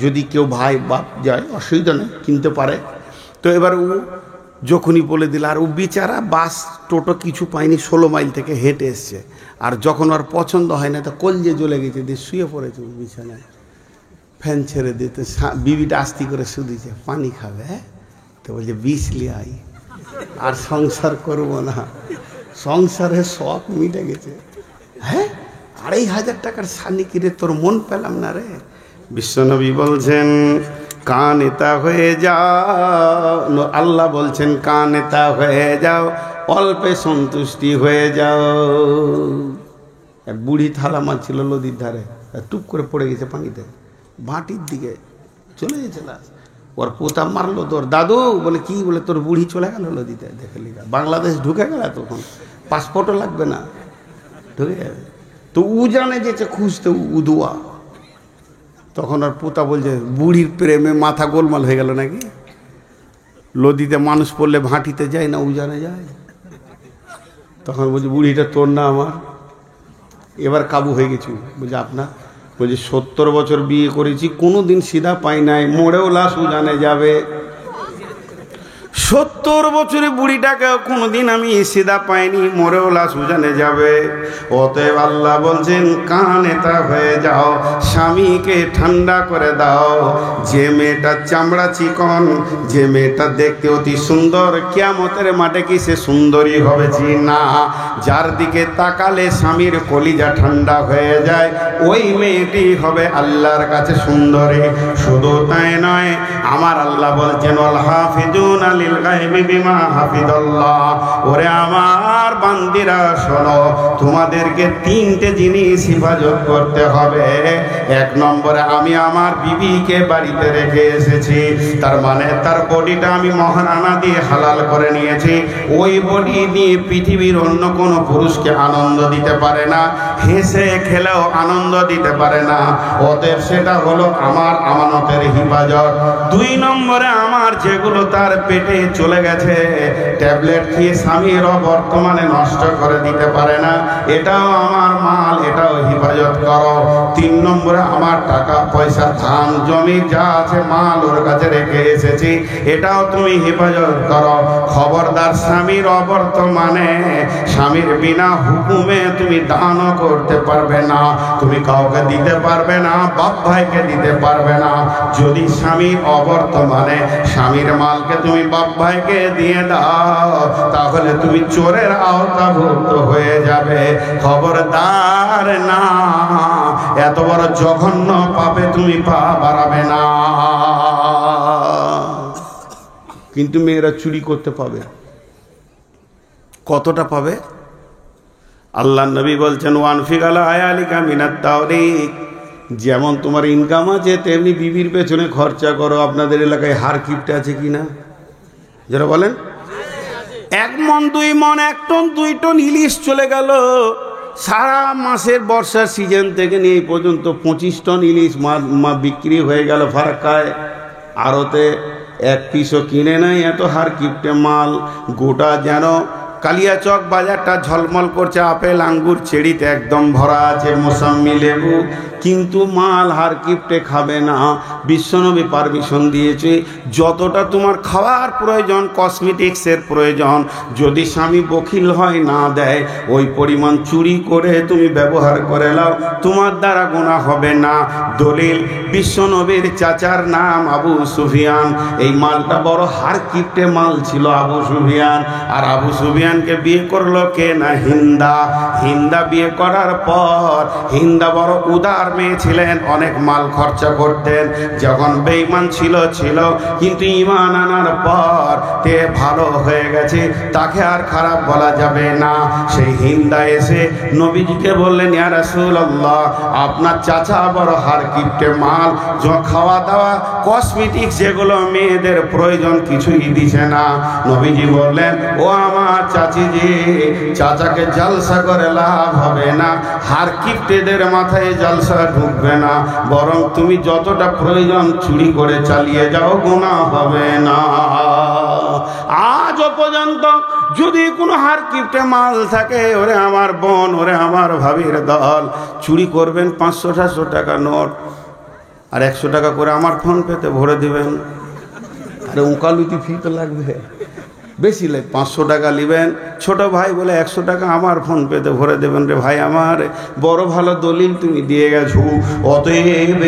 যদি কেউ ভাই বাপ যায় অসুবিধা নেই, কিনতে পারে। তো এবার ও যখনই বলে দিল, আর ও বিচারা বাস টোটো কিছু পায়নি, 16 মাইল থেকে হেঁটে এসছে। আর যখন ওর পছন্দ হয় না, তো কলজে জ্বলে গেছে, দিয়ে শুয়ে পড়েছে বিছানায়, ফ্যান ছেড়ে দিতে। বিবিটা আস্তি করে শুধিছে, পানি খাবে? তো বলছে বিষ লিয়ে আই, আর সংসার করবো না, সংসারের শখ মিটে গেছে। হ্যাঁ, 2500 টাকার শাড়ি কিনে তোর মন পেলাম না রে। বিশ্বনবী বলছেন কানেতা হয়ে যাও। আল্লাহ বলছেন কানেতা হয়ে যাও, অল্পে সন্তুষ্টি হয়ে যাও। এক বুড়ি থালা মারছিল নদীর ধারে, টুপ করে পড়ে গেছে পানিতে, ভাটির দিকে চলে গেছে লাশ। ওর পোতা মারলো, তোর দাদু বলে কি, বলে তোর বুড়ি চলে গেল নদীতে, দেখে লিখা বাংলাদেশ ঢুকে গেল, তখন পাসপোর্টও লাগবে না, ঢুকে যাবে। তো উ জানে যেছে খুঁজতে উদুয়া, তখন আর পোতা বলছে বুড়ির প্রেমে মাথা গোলমাল হয়ে গেল নাকি, নদীতে মানুষ পড়লে ভাটিতে যায় না, উজানে যায়। তখন বলছে বুড়িটা তোর না আমার? এবার কাবু হয়ে গেছি। বলছে আপনার? বলছে 70 বছর বিয়ে করেছি, কোনো দিন সিধা পাই নাই, মরেও লাশ উজানে যাবে। 70 বছরে বুড়িটাকে কোনোদিন আমি সিধা পাইনি, মরেও লাশ উজানে যাবে। অতএব আল্লাহ বলছেন কানেতা হয়ে যাও, স্বামীকে ঠান্ডা করে দাও। যে মেয়েটা চামড়া চিকন, যে মেয়েটা দেখতে অতি সুন্দর, কিয়ামতের মাঠে কি সে সুন্দরী হবে? জি না। যার দিকে তাকালে স্বামীর কলিজা ঠান্ডা হয়ে যায়, ওই মেয়েটি হবে আল্লাহর কাছে সুন্দরী। শুধু তাই নয়, আমার আল্লাহ বলছেন ওয়াল হাফিজুনা লিল গায়বি বিমা হাফিজাল্লাহ। ওরে আমার বান্দিরা শোনো, তোমাদেরকে তিনটে জিনিস হিফাজত করতে হবে। এক নম্বরে, আমি আমার বিবিকে বাড়িতে রেখে এসেছি, তার মানে তার বডিটা আমি মহারানা দিয়ে হালাল করে নিয়েছি। ওই বডি দিয়ে পৃথিবীর অন্য কোনো পুরুষকে আনন্দ দিতে পারে না, হেসে খেলেও আনন্দ দিতে পারে না। অতএব সেটা হলো আমার আমানতের হিফাজত। দুই নম্বরে, আমার যেগুলো তার পেটে চলে গেছে, ট্যাবলেট খেয়ে স্বামীরও বর্তমানে নষ্ট করে দিতে পারে না, এটাও আমার মাল, এটাও হিফাজত করো। তিন নম্বরে, আমার টাকা পয়সা ধান জমি যা আছে মাল ওর কাছে রেখে এসেছি, এটাও তুমি হেফাজত করো। খবরদার, স্বামীর অবর্তমানে স্বামীর বিনা হুকুমে তুমি দানও করতে পারবে না, তুমি কাউকে দিতে পারবে না, বাপ ভাইকে দিতে পারবে না। যদি স্বামীর অবর্তমানে স্বামীর মালকে তুমি বাপ ভাইকে দিয়ে দাও, তাহলে তুমি চোরের আওতাভুক্ত হয়ে যাবে। খবরদার না, এত বড় জঘন্য পাপে তুমি পা বাড়াবে না। কিন্তু মেয়েরা চুরি করতে পাবে, কতটা পাবে? আল্লাহ নবী বলছেন, ওয়ানফিক আলা আয়ালিকা মিনাত তাওরিক, যেমন তোমার ইনকাম আছে তেমনি বিবির পেছনে খরচা করো। আপনাদের এলাকায় হার কিপটে আছে কিনা যারা বলেন? 1 মণ 2 মণ 1 টন 2 টন ইলিশ চলে গেল সারা মাসের বর্ষার সিজন থেকে নিয়ে এই পর্যন্ত 25 টন ইলিশ বিক্রি হয়ে গেল ফারাক্কায়। আড়তে 1 পিসও কিনে নাই, এত হার কিপটে মাল। গোটা যেন কালিয়াচক বাজারটা ঝলমল করছে, আপেল আঙ্গুর চেরিতে একদম ভরা আছে, মৌসম্বি লেবু, কিন্তু মাল হার কিপটে খাবে না। বিশ্বনবী পারমিশন দিয়েছে, যতটা তোমার খাওয়ার প্রয়োজন, কসমেটিক্সের প্রয়োজন, যদি স্বামী বখিল হয় না দেয়, ওই পরিমাণ চুরি করে তুমি ব্যবহার করে নাও, তোমার দ্বারা গুনাহ হবে না। দলিল, বিশ্বনবীর চাচার নাম আবু সুফিয়ান। এই মালটা বড় হার কিপটে মাল ছিল আবু সুফিয়ান। আর আবু সুফিয়ানকে বিয়ে করলো কে না? হিন্দা। হিন্দা বিয়ে করার পর, হিন্দা বড় উদার মেয়ে ছিলেন, অনেক মাল খরচা করতেন। যখন বেঈমান ছিল, কিন্তু ঈমান আনার পর তে ভালো হয়ে গেছে, তাকে আর খারাপ বলা যাবে না। সেই হিন্দা এসে নবীজিকে বললেন, ইয়া রাসূলুল্লাহ, আপনার চাচা বড় হার কিপটে মাল, খাওয়া দাওয়া কসমেটিক্স যেগুলো মেয়েদের প্রয়োজন কিছুই দিছে না। নবীজি বললেন, ও আমার চাচিজি, চাচাকে জলসা করে লাভ হবে না, হার কিপটেদের মাথায় জলসা ঢুকবে না, বরং তুমি যতটা প্রয়োজন চুরি করে চালিয়ে যাও, গুনাহ হবে না। আজ পর্যন্ত যদি কোনো হার কিপটে মাল থাকে, ওরে আমার বোন, ওরে আমার ভাবির দল, চুরি করবেন 500-700 টাকা নোট, আর 100 টাকা করে আমার ফোন পেতে ভরে দিবেন। আরে উকালুতি ফি তো লাগবে, বেশি লাগে 500 টাকা নেবেন। ছোট ভাই বলে 100 টাকা আমার ফোন পেতে ভরে দেবেন। রে ভাই আমার, বড় ভালো দলিল তুমি দিয়ে গেছো। অতএব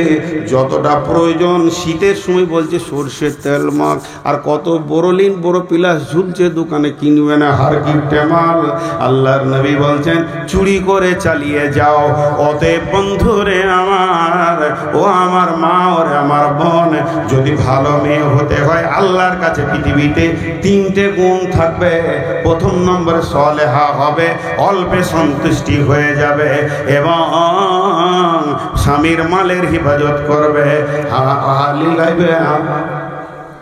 যতটা প্রয়োজন, শীতের সময় বলছে সর্ষের তেল মাখ, আর কত বড়লিন বড় পিলাস ঝুলছে দোকানে, কিনবে না হার কিপটে মাল। আল্লাহর নবী বলছেন, চুরি করে চালিয়ে যাও। অতএব বন্ধুরে আমার, ও আমার মা, ওরে আমার বোন, যদি ভালো মেয়ে হতে হয়, আল্লাহর কাছে পৃথিবীতে 3টে গুণ থাকবে। প্রথম নম্বরে সলেহা হবে, অল্পে সন্তুষ্টি হয়ে যাবে, এবং স্বামীর মালের হিফাজত করবে।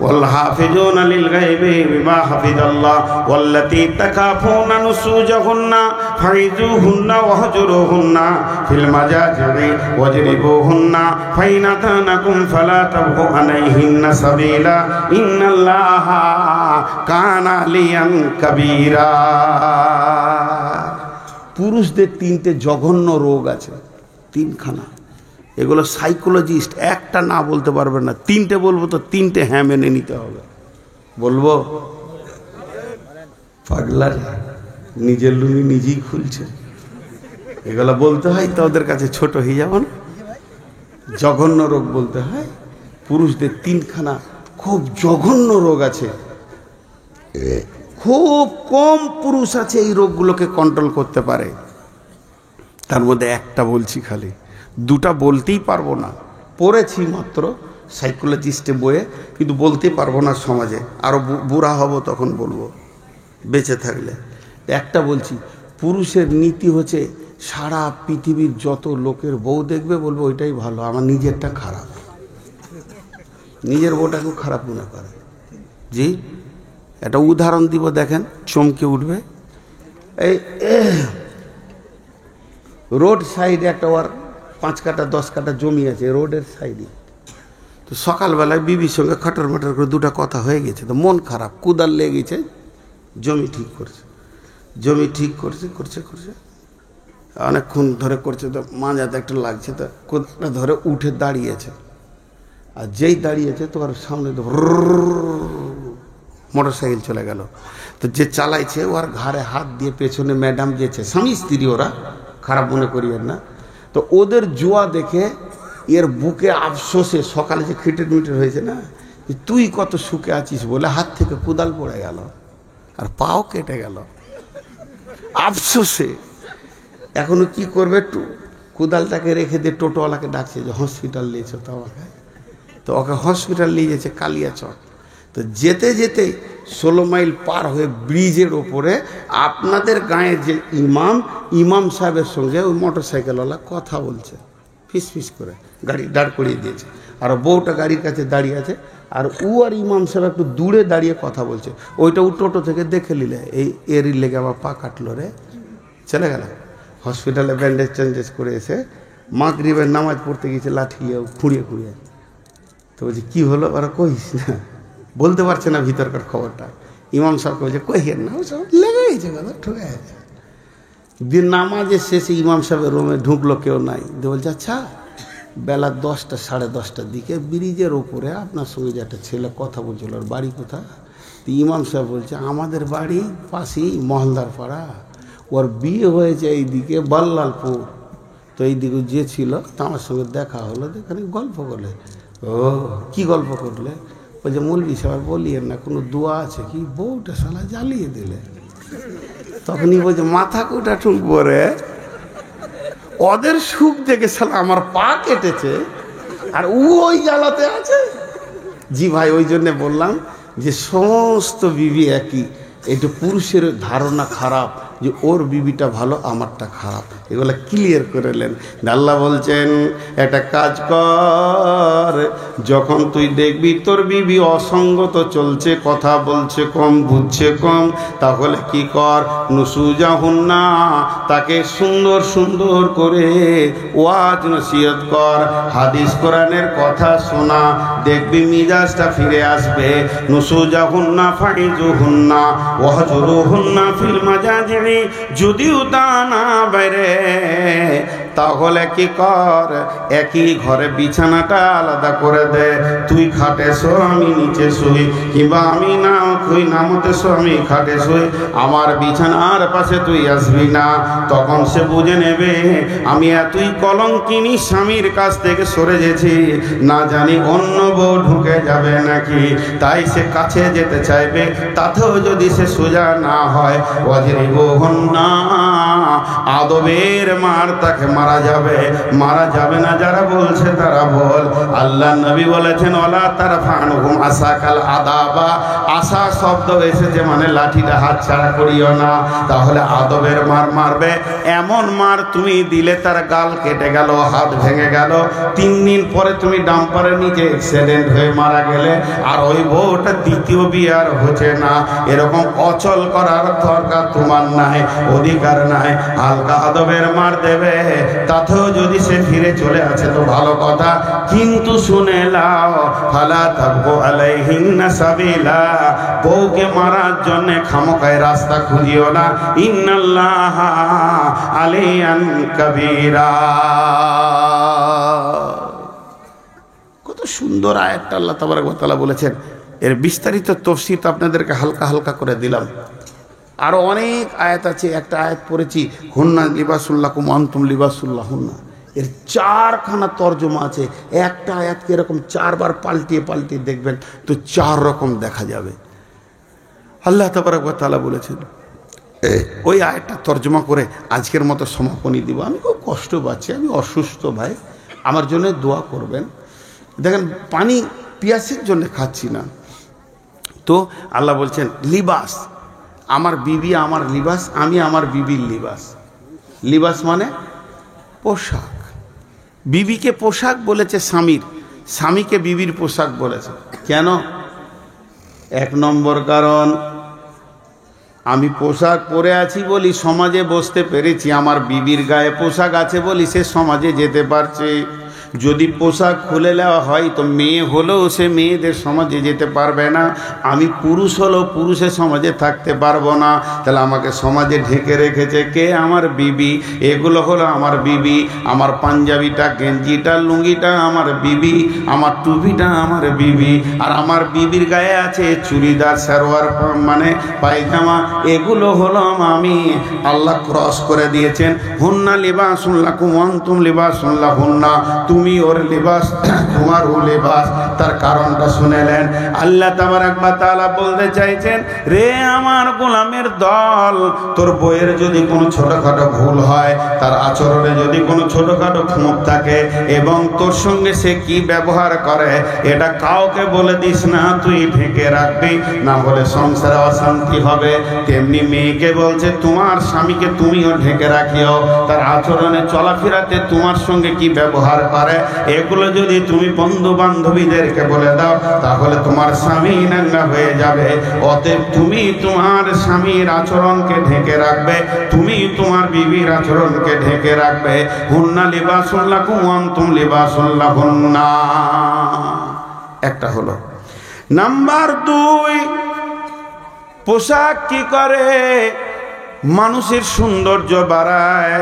والحافظون للغيب بما حفظ الله والتي تخافون نشوزهن فعظوهن واهجروهن في المضاجع واضربوهن فإن أطعنكم فلا تبغوا عليهن سبيلا إن الله كان عليا كبيرا। পুরুষদের 3টে জঘন্য রোগ আছে, 3খানা। এগুলো সাইকোলজিস্ট একটা না বলতে পারবে না, 3টে বলবো তো 3টে হ্যাঁ মেনে নিতে হবে। বলবো? পাগলার নিজের লুঙ্গি নিজেই খুলছে, এগুলো বলতে হয় তো ওদের কাছে ছোট হয়ে যাব না। জঘন্য রোগ বলতে হয়। পুরুষদের 3খানা খুব জঘন্য রোগ আছে, খুব কম পুরুষ আছে এই রোগগুলোকে কন্ট্রোল করতে পারে। তার মধ্যে একটা বলছি, খালি 2টা বলতেই পারবো না, পড়েছি মাত্র, সাইকোলজিস্টে বইয়ে, কিন্তু বলতে পারবো না সমাজে, আরও বুড়া হব তখন বলবো বেঁচে থাকলে। একটা বলছি, পুরুষের নীতি হচ্ছে সারা পৃথিবীর যত লোকের বউ দেখবে বলবো ওইটাই ভালো, আমার নিজেরটা খারাপ, নিজের বউটাকেও খারাপ মনে করে। জি, একটা উদাহরণ দিব, দেখেন চমকে উঠবে। এই রোড সাইডে একটা ওর 5 কাঠা 10 কাঠা জমি আছে রোডের সাইডে। তো সকালবেলায় বিবির সঙ্গে খটর মটর করে দুটা কথা হয়ে গেছে, তো মন খারাপ, কুদাল লেগেছে, জমি ঠিক করছে, জমি ঠিক করছে করছে করছে অনেকক্ষণ ধরে করছে, তো মাঝাতে একটু লাগছে, তো কোদালটা ধরে উঠে দাঁড়িয়েছে। আর যেই দাঁড়িয়েছে তো ওর সামনে তো মোটর সাইকেল চলে গেল। তো যে চালাইছে ওর ঘাড়ে হাত দিয়ে পেছনে ম্যাডাম যেছে, স্বামী স্ত্রী ওরা, খারাপ মনে করিয়েন না। তো ওদের জুয়া দেখে এর বুকে আফসোসে, সকালে যে খিটের মিটের হয়েছে না, তুই কত সুখে আছিস বলে হাত থেকে কুদাল পড়ে গেল আর পাও কেটে গেল আফসোসে। এখনো কি করবে, কুদালটাকে রেখে দিয়ে টোটোওয়ালাকে ডাকছে যে হসপিটাল নিয়েছ তো আমাকে। তো ওকে হসপিটাল নিয়ে যাচ্ছে কালিয়াচক। তো যেতে যেতে 16 মাইল পার হয়ে ব্রিজের ওপরে আপনাদের গাঁয়ের যে ইমাম সাহেবের সঙ্গে ওই মোটর সাইকেলওয়ালা কথা বলছে, ফিস ফিস করে, গাড়ি দাঁড় করিয়ে দিয়েছে। আর বউটা গাড়ির কাছে দাঁড়িয়ে আছে, আর ও আর ইমাম সাহেব একটু দূরে দাঁড়িয়ে কথা বলছে। ওইটা ও টোটো থেকে দেখে নিলে, এই এরই লেগে আমার পা কাটলো রে, চলে গেল হসপিটালে। ব্যান্ডেজ ট্যান্ডেজ করে এসে মাগরিবের নামাজ পড়তে গিয়েছে, লাঠি নিয়ে খুঁড়িয়ে খুঁড়িয়ে। তো বলছে কী হলো, ওরা কইস না, বলতে পারছে না ভিতরকার খবরটা। ইমাম সাহেবকে বলছে কইয়েন না, ও সব লেগে গেছে, কথা ঠকে গেছে। দিন নামাজের শেষে ইমাম সাহেবের রুমে ঢুকলো, কেউ নাই। বলছে আচ্ছা, বেলা 10টা 10:30টার দিকে ব্রিজের ওপরে আপনার সঙ্গে যে একটা ছেলে কথা বলছিল, ওর বাড়ি কোথায়? ইমাম সাহেব বলছে আমাদের বাড়ি পাশেই মহলদার পাড়া, ওর বিয়ে হয়েছে এইদিকে বল্লালপুর। তো এইদিকে যে ছিল তো আমার সঙ্গে দেখা হলো, এখানে গল্প করলে। ও কি গল্প করলে? বলছে মৌলভী সাহেব বলিয়েন না, কোনো দোয়া আছে কি? বউটা শালা জ্বালিয়ে দিলে। তখনই বলছে মাথা কোটা ঠুকবো রে, ওদের সুখ দেখে শালা আমার পা কেটেছে আর ও ওই জ্বালাতে আছে। জি ভাই, ওই জন্যে বললাম যে সমস্ত বিবি একই। এটা পুরুষের ধারণা খারাপ যে ওর বিবিটা ভালো, আমারটা খারাপ, এগুলো ক্লিয়ার করে নেন। আল্লাহ বলছেন একটা কাজ কর, যখন তুই দেখবি তোর বিবি অসঙ্গত চলছে, কথা বলছে কম, বুঝছে কম, তাহলে কি কর, নুসুজাহুন্না, তাকে সুন্দর সুন্দর করে ওয়াজ নসিহত কর, হাদিস কোরআনের কথা শোনা, দেখবি মিজাজটা ফিরে আসবে। নুসুজাহুন্না ফাইজুহুন্না ওয়াহজুরুহুন্না ফিল মাজাজি, যদিও তা না বাইরে তাহলে কি কর, একই ঘরে বিছানাটা আলাদা করে দে। তুই খাটে শো, আমি নিচে শুই, কিংবা আমি না তুই নামতে শো, আমি খাটে শুই, আমার বিছানার পাশে তুই আসবি না। তখন সে বুঝে নেবে আমি এতই কলঙ্কিনী স্বামীর কাছ থেকে সরে গেছি, না জানি অন্য বউ ঢুকে যাবে নাকি। তাই সে কাছে যেতে চাইবে, তাতেও যদি সে সোজা না হয়, ওয়াজরিবুহুন্না, আদবের মার তাকে মারা যাবে। মারা যাবে না যারা বলছে তারা বল। আল্লাহ নবী বলেছেন ওয়ালা তারফানুহুম আসাকাল আদাবা, আশা শব্দ এসেছে মানে লাঠিটা হাত ছাড়া করিও না। তাহলে আদবের মার মারবে, এমন মার তুমি দিলে তার গাল কেটে গেল, হাত ভেঙে গেল, 3 দিন পরে তুমি ডাম্পারের নিচে অ্যাক্সিডেন্ট হয়ে মারা গেলে, আর ওই বউটা দ্বিতীয় বিয়ে আর হচ্ছে না। এরকম অচল করার দরকার তোমার নাই, অধিকার নাই। হালকা আদবের মার দেবে, তাতেও যদি সে ফিরে চলে আসে তো ভালো কথা, কিন্তু শুনে লাও ফালা তাবগু আলাইহিন্না সাবিলা, বউকে মারার জন্য খামোকায় রাস্তা খুঁজিও না। ইন্নাল্লাহা আলিয়ান কাবীরা। কত সুন্দর আয়াতটা আল্লাহ তাবারক ওয়া তাআলা বলেছেন। এর বিস্তারিত তাফসীর তো আপনাদেরকে হালকা হালকা করে দিলাম। আরো অনেক আয়াত আছে, একটা আয়াত পড়েছি হুন্না লিবাসুল্লাকুম আনতুম লিবাসুল্লাহুন্না, এর 4খানা তর্জমা আছে। একটা আয়াতকে এরকম 4 বার পাল্টিয়ে পাল্টিয়ে দেখবেন তো 4 রকম দেখা যাবে। আল্লাহ তাবারক ওয়া তাআলা বলেছেন, ওই আয়াতটা তর্জমা করে আজকের মতো সমাপনী দিব। আমি খুব কষ্ট পাচ্ছি, আমি অসুস্থ ভাই, আমার জন্য দোয়া করবেন। দেখেন পানি পিয়াসের জন্য খাচ্ছি না। তো আল্লাহ বলছেন লিবাস, আমার বিবি আমার লিবাস, আমি আমার বিবির লিবাস। লিবাস মানে পোশাক। বিবিকে পোশাক বলেছে স্বামীর, স্বামীকে বিবির পোশাক বলেছে। কেন? এক নম্বর কারণ, আমি পোশাক পরে আছি বলি সমাজে বসতে পেরেছি, আমার বিবির গায়ে পোশাক আছে বলি সে সমাজে যেতে পারছে। যদি পোশাক খুলে নেওয়া হয় তো মেয়ে হলেও সে মেয়েদের সমাজে যেতে পারবে না, আমি পুরুষ হলেও পুরুষের সমাজে থাকতে পারবো না। তাহলে আমাকে সমাজে ঢেকে রেখেছে কে? আমার বিবি। এগুলো হলো আমার বিবি। আমার পাঞ্জাবিটা, গেঞ্জিটা, লুঙ্গিটা আমার বিবি, আমার টুপিটা আমার বিবি, আর আমার বিবির গায়ে আছে চুড়িদার, সালোয়ার মানে পায়জামা, এগুলো হলো আমি। আল্লাহ ক্রস করে দিয়েছেন, হুন্না লিবাসুন লাকুম ওয়া আনতুম লিবাসুন লাহুন্না, তুমি ওর লিবাস, তোমার ও লিবাস। তার কারণটা শুনেলেন। আল্লাহ তাবারাক ওয়া তাআলা বলতে চাইছেন, রে আমার গোলামের দল, তোর বইয়ের যদি কোনো ছোটখাটো ভুল হয়, তার আচরণে যদি কোনো ছোটখাটো খুঁত থাকে, এবং তোর সঙ্গে সে কি ব্যবহার করে এটা কাউকে বলে দিস না, তুই ঢেকে রাখবি, না হলে সংসারে অশান্তি হবে। তেমনি মেয়েকে বলছে তোমার স্বামীকে তুমিও ঢেকে রাখিও, তার আচরণে চলাফেরাতে তোমার সঙ্গে কি ব্যবহার করে এগুলো যদি তুমি বন্ধু বান্ধবীদেরকে বলে দাও তাহলে তোমার স্বামী নাঙ্গা হয়ে যাবে। অতএব তুমি তোমার স্বামীর আচরণকে ঢেকে রাখবে, তুমি তোমার বিবির আচরণকে ঢেকে রাখবে। হুন্না লিবাসুল লাকুম ওয়া আনতুম লিবাসুল লাহুন্না। একটা হলো। নাম্বার 2, পোশাক কি করে? মানুষের সৌন্দর্য বাড়ায়।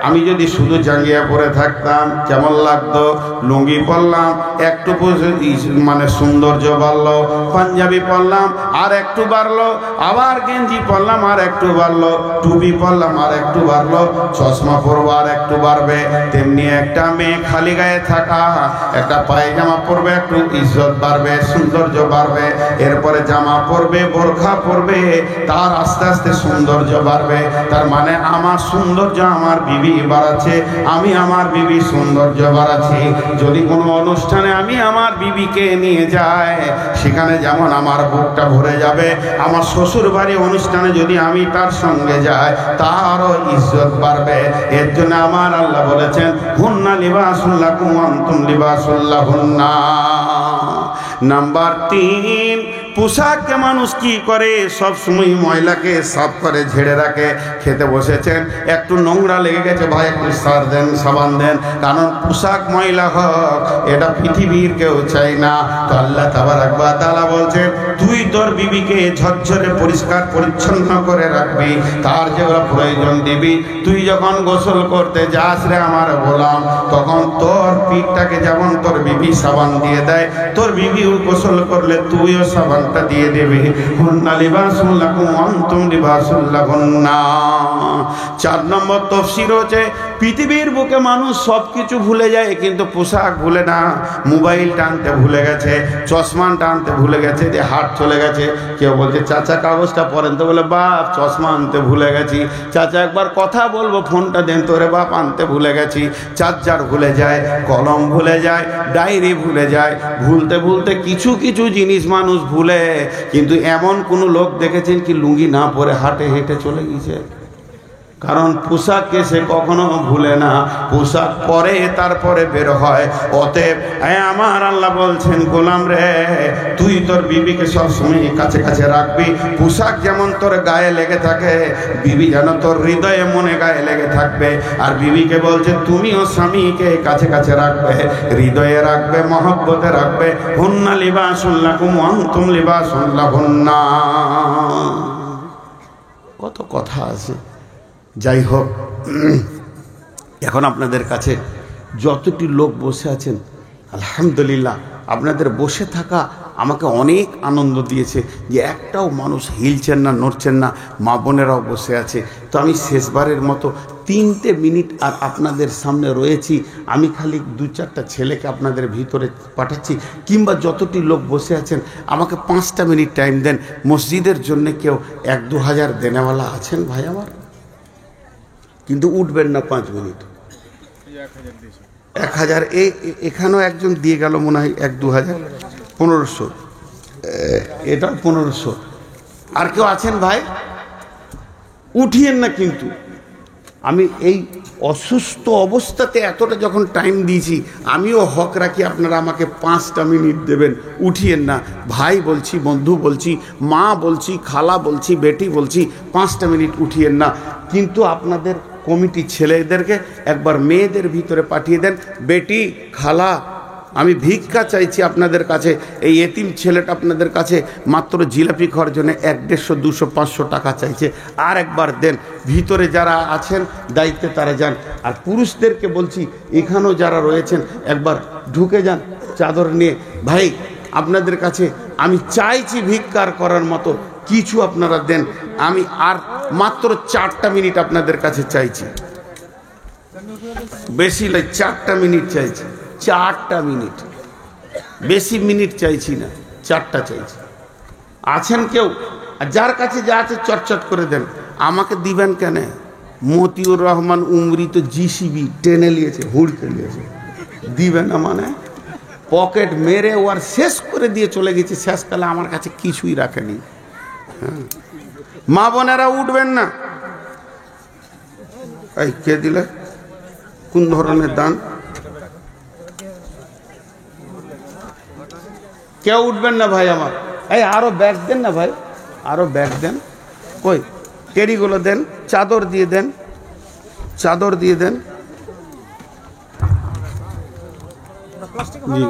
আমি যদি শুধু জাঙ্গিয়া পরে থাকতাম কেমন লাগতো? লুঙ্গি পরলাম একটু মানে সৌন্দর্য বাড়লো, পাঞ্জাবি পরলাম আর একটু বাড়লো, আবার গেঞ্জি পরলাম আর একটু বাড়লো, টুপি পরলাম আর একটু বাড়লো, চশমা পরবো আর একটু বাড়বে। তেমনি একটা মেয়ে খালি গায়ে থাকা, একটা পায়জামা পরবে, একটু ইজ্জত বাড়বে, সৌন্দর্য বাড়বে। এরপরে জামা পরবে, বোরখা পরবে, তার আস্তে আস্তে সৌন্দর্য বাড়বে। তার মানে আমার সৌন্দর্য আমার বিবি বাড়াচ্ছে, আমি আমার বিবি সৌন্দর্য বাড়াচ্ছি। যদি কোনো অনুষ্ঠানে আমি আমার বিবিকে নিয়ে যাই, সেখানে যেমন আমার বুকটা ভরে যাবে। আমার শ্বশুর বাড়ি অনুষ্ঠানে যদি আমি তার সঙ্গে যাই, তারও ইজ্জত বাড়বে। এর জন্য আমার আল্লাহ বলেছেন, হুন্না লিবাসুল লাকুম ওয়া আনতুম লিবাসুল লাহুন্না। নাম্বার 3, পোশাককে মানুষ কি করে? সব সময় ময়লাকে সাফ করে ঝেড়ে রাখে। খেতে বসেছেন, একটু নোংরা লেগে গেছে, ভাই একটু সার দেন, সাবান দেন, কারণ পোশাক ময়লা হোক এটা পৃথিবীর কেউ চাই না। তো আল্লাহ তাবারাক ওয়া তাআলা বলছেন, তুই তোর বিবিকে ঝরঝরে পরিষ্কার পরিচ্ছন্ন করে রাখবি, তার যেগুলো প্রয়োজন দিবি। তুই যখন গোসল করতে যাস রে আমার গোলাম, তখন তোর পিঠটাকে যেমন তোর বিবি সাবান দিয়ে দেয়, তোর বিবিও গোসল করলে তুইও সাবান দিয়ে দেবে। হুন্না লিবাসুল লাকুম ওয়া আনতুম লিবাসুল লাহুন্না। 4 নম্বর তাফসীর হচ্ছে, পৃথিবীর বুকে মানুষ সবকিছু ভুলে যায় কিন্তু পোশাক ভুলে না। মোবাইল টানতে ভুলে গেছে, চশমা টানতে ভুলে গেছে, যে হাট চলে গেছে। কেউ বলছে চাচা কাগজটা পড়েন, তো বলে বাপ চশমা আনতে ভুলে গেছি। চাচা একবার কথা বলবো, ফোনটা দেন, তোরে বাপ আনতে ভুলে গেছি। চার্জার ভুলে যায়, কলম ভুলে যায়, ডায়েরি ভুলে যায়। ভুলতে ভুলতে কিছু কিছু জিনিস মানুষ ভুলে। কিন্তু এমন কোন লোক দেখেছেন কি লুঙ্গি না পরে হাটে হেঁটে চলে গেছে? কারণ পোশাককে সে কখনো ভুলে না, পোশাক পরে তারপরে বের হয়। অতএব আমার আল্লাহ বলছেন, গোলাম রে, তুই তোর বিবিকে সবসময় কাছে কাছে রাখবি। পোশাক যেমন তোর গায়ে লেগে থাকে, বিবি যেন তোর হৃদয়ে মনে গায়ে লেগে থাকবে। আর বিবিকে বলছে তুমিও স্বামীকে কাছে কাছে রাখবে, হৃদয়ে রাখবে, মহব্বতে রাখবে। হুন্না লিবাসুল লাকুম ওয়া আনতুম লিবাসুল লাহুন্না। কত কথা আছে। যাই হোক, এখন আপনাদের কাছে যতটি লোক বসে আছেন, আলহামদুলিল্লাহ, আপনাদের বসে থাকা আমাকে অনেক আনন্দ দিয়েছে যে একটাও মানুষ হিলছেন না, নড়ছেন না, মা বোনেরাও বসে আছে। তো আমি শেষবারের মতো 3টে মিনিট আর আপনাদের সামনে রয়েছি। আমি খালি 2-4টা ছেলেকে আপনাদের ভিতরে পাঠাচ্ছি, কিংবা যতটি লোক বসে আছেন আমাকে 5টা মিনিট টাইম দেন। মসজিদের জন্য কেউ 1-2 হাজার দেনেওয়ালা আছেন ভাই আমার? কিন্তু উঠবেন না 5 মিনিট। 1000 এখানেও একজন দিয়ে গেল মনে হয় 1-2000, 1500, এটা 1500। আর কেউ আছেন ভাই? উঠিয়েন না কিন্তু। আমি এই অসুস্থ অবস্থাতে এতটা যখন টাইম দিয়েছি, আমিও হক রাখি আপনারা আমাকে 5টা মিনিট দেবেন। উঠিয়েন না ভাই বলছি, বন্ধু বলছি, মা বলছি, খালা বলছি, বেটি বলছি, 5টা মিনিট উঠিয়েন না। কিন্তু আপনাদের কমিটি ছেলেদেরকে একবার মেয়েদের ভিতরে পাঠিয়ে দেন। বেটি, খালা, আমি ভিক্ষা চাইছি আপনাদের কাছে। এই এতিম ছেলেটা আপনাদের কাছে মাত্র জিলাপি খাওয়ার জন্য 100, 150, 200, 500 টাকা চাইছে, আর একবার দেন। ভিতরে যারা আছেন দায়িত্বে তারা যান। আর পুরুষদেরকে বলছি, এখানেও যারা রয়েছেন একবার ঢুকে যান চাদর নিয়ে। ভাই আপনাদের কাছে আমি চাইছি ভিক্ষার করার মতো কিছু আপনারা দেন। আমি আর মাত্র 4টা মিনিট আপনাদের কাছে চাইছি, বেশি নয়, 4টা মিনিট চাইছি। 4টা মিনিট, বেশি মিনিট চাইছি না, 4টা চাইছি। আছেন কেউ? আর যার কাছে যা আছে চটচট করে দেন। আমাকে দিবেন কেন? মতিউর রহমান উমরি তো জিসিবি টেনে নিয়েছে, হুড়কে নিয়েছে, দিবেন না মানে পকেট মেরে ও আর শেষ করে দিয়ে চলে গেছে। শেষকালে আমার কাছে কিছুই রাখেনি। হ্যাঁ, মা বোনেরা উঠবেন না। এই কে দিলে? কোন ধরনের দান? কেউ উঠবেন না ভাই আমার। এই আরো ব্যাগ দেন না ভাই, আরো ব্যাগ দেন। কই টেরিগুলো দেন, চাদর দিয়ে দেন, চাদর দিয়ে দেন। জি।